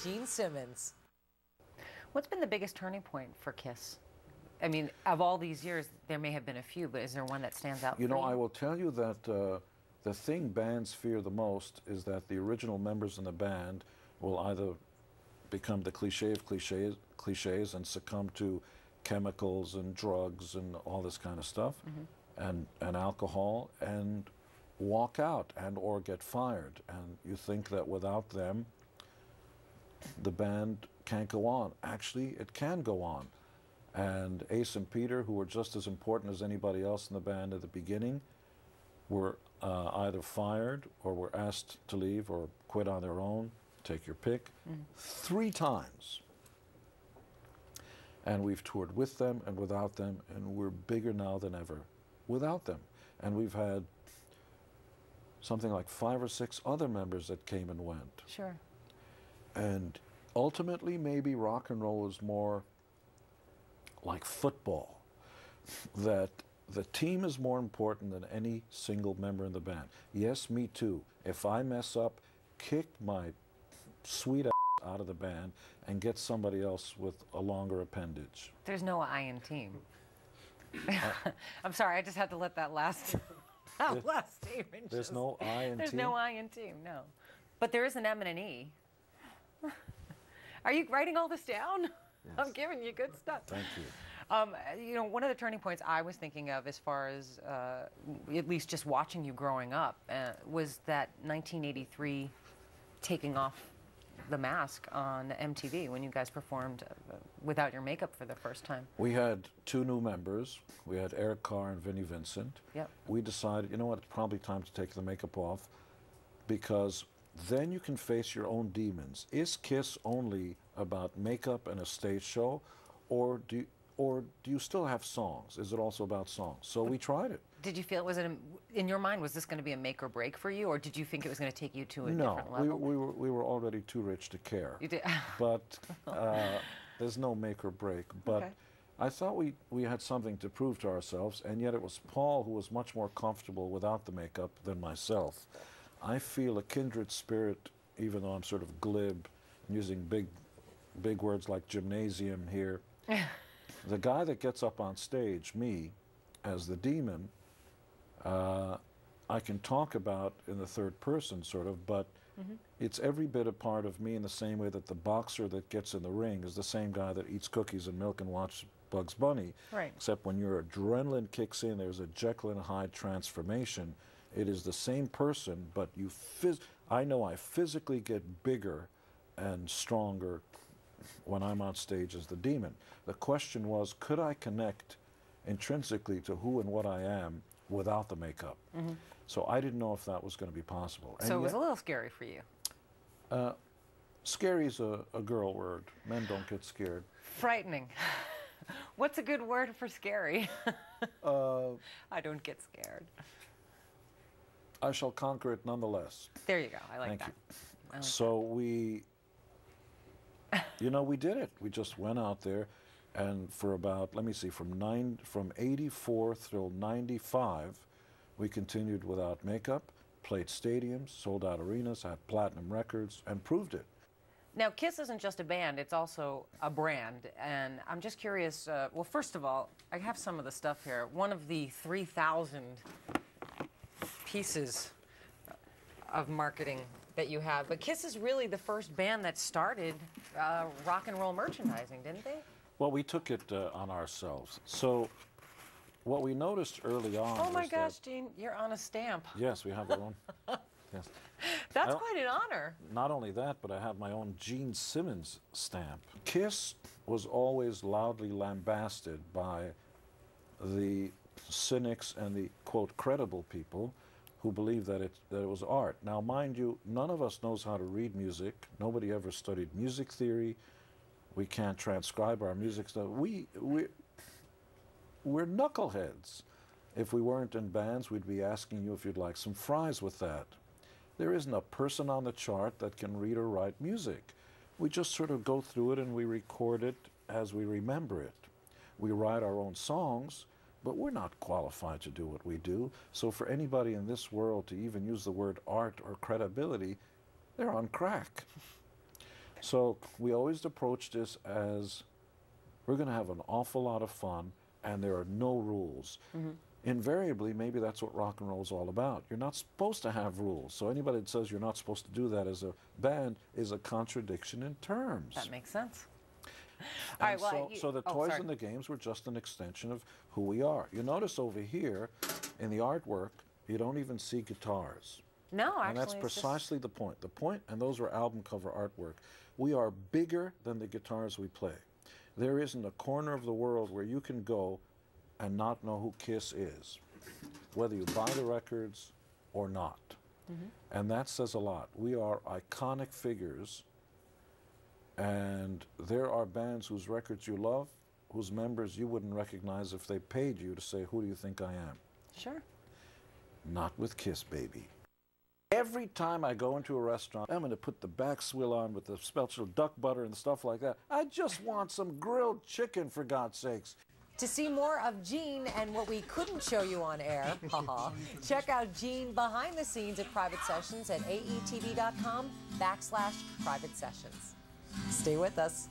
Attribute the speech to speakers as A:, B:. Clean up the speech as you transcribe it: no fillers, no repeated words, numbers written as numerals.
A: Gene Simmons.
B: What's been the biggest turning point for KISS? I mean, of all these years, there may have been a few, but is there one that stands out for you?
C: You know, I will tell you that the thing bands fear the most is that the original members in the band will either become the cliche of cliches and succumb to chemicals and drugs and all this kind of stuff, and alcohol, and walk out and or get fired. And you think that without them, the band can't go on. Actually, it can go on. And Ace and Peter, who were just as important as anybody else in the band at the beginning, were either fired or were asked to leave or quit on their own, take your pick, 3 times. And we've toured with them and without them, and we're bigger now than ever without them. And we've had something like 5 or 6 other members that came and went.
B: Sure.
C: And ultimately, maybe rock and roll is more like football, that the team is more important than any single member in the band. Yes, me too. If I mess up, kick my sweet ass out of the band and get somebody else with a longer appendage.
B: There's no I in team. I'm sorry, I just had to let that last statement.
C: There's no I in team?
B: There's no I in team, no. But there is an M and an E. Are you writing all this down?
C: Yes.
B: I'm giving you good stuff.
C: Thank you.
B: You know, one of the turning points I was thinking of, as far as at least just watching you growing up, was that 1983 taking off the mask on MTV when you guys performed without your makeup for the first time.
C: We had 2 new members. We had Eric Carr and Vinnie Vincent.
B: Yep.
C: We decided, you know what, it's probably time to take the makeup off, because then you can face your own demons. Is KISS only about makeup and a stage show, or do you still have songs? Is it also about songs? So we tried it.
B: Did you feel, was it, in your mind, was this going to be a make or break for you, or did you think it was going to take you to a different level?
C: No, we were already too rich to care.
B: You did?
C: But there's no make or break. But
B: okay.
C: I thought we had something to prove to ourselves, and yet it was Paul who was much more comfortable without the makeup than myself. I feel a kindred spirit, even though I'm sort of glib and using big words like gymnasium here. The guy that gets up on stage, me, as the demon, I can talk about in the third person, sort of, but it's every bit a part of me, in the same way that the boxer that gets in the ring is the same guy that eats cookies and milk and watches Bugs Bunny.
B: Right.
C: Except when your adrenaline kicks in, there's a Jekyll and Hyde transformation. It is the same person, but I know I physically get bigger and stronger when I'm on stage as the demon. The question was, could I connect intrinsically to who and what I am without the makeup? So I didn't know if that was going to be possible.
B: So it was a little scary for you.
C: Scary is a girl word. Men don't get scared.
B: Frightening. What's a good word for scary? I don't get scared.
C: I shall conquer it nonetheless.
B: There you go. I like that.
C: Thank you. So we, you know, we did it. We just went out there, and for about, let me see, from 84 till 95, we continued without makeup, played stadiums, sold out arenas, had platinum records, and proved it.
B: Now, KISS isn't just a band, it's also a brand, and I'm just curious, well, first of all, I have some of the stuff here. One of the 3,000 pieces of marketing that you have, but KISS is really the first band that started rock and roll merchandising, didn't they?
C: Well, we took it on ourselves. So what we noticed early on
B: Oh my
C: was
B: gosh,
C: that,
B: Gene, you're on a stamp.
C: yes, we have our own. Yes.
B: That's quite an honor.
C: Not only that, but I have my own Gene Simmons stamp. KISS was always loudly lambasted by the cynics and the, quote, credible people who believe that it was art. Now, mind you, none of us knows how to read music. Nobody ever studied music theory. We can't transcribe our music stuff. We're knuckleheads. If we weren't in bands, we'd be asking you if you'd like some fries with that. There isn't a person on the chart that can read or write music. We just sort of go through it and we record it as we remember it. We write our own songs, but we're not qualified to do what we do. So for anybody in this world to even use the word art or credibility, they're on crack. So we always approach this as we're going to have an awful lot of fun, and there are no rules. Invariably, maybe that's what rock and roll is all about. You're not supposed to have rules. So anybody that says you're not supposed to do that as a band is a contradiction in terms.
B: That makes sense.
C: And
B: All right, well,
C: so the toys and the games were just an extension of who we are. You notice over here in the artwork, you don't even see guitars.
B: No, actually,
C: and that's
B: it's
C: precisely the point. The point, and those were album cover artwork. We are bigger than the guitars we play. There isn't a corner of the world where you can go and not know who Kiss is, whether you buy the records or not. And that says a lot. We are iconic figures, and there are bands whose records you love, whose members you wouldn't recognize if they paid you to say, who do you think I am?
B: Sure.
C: Not with Kiss, baby. Every time I go into a restaurant, I'm going to put the back swill on with the special duck butter and stuff like that. I just want some grilled chicken, for God's sakes.
A: To see more of Gene and what we couldn't show you on air, check out Gene behind the scenes at Private Sessions at aetv.com/private sessions. Stay with us.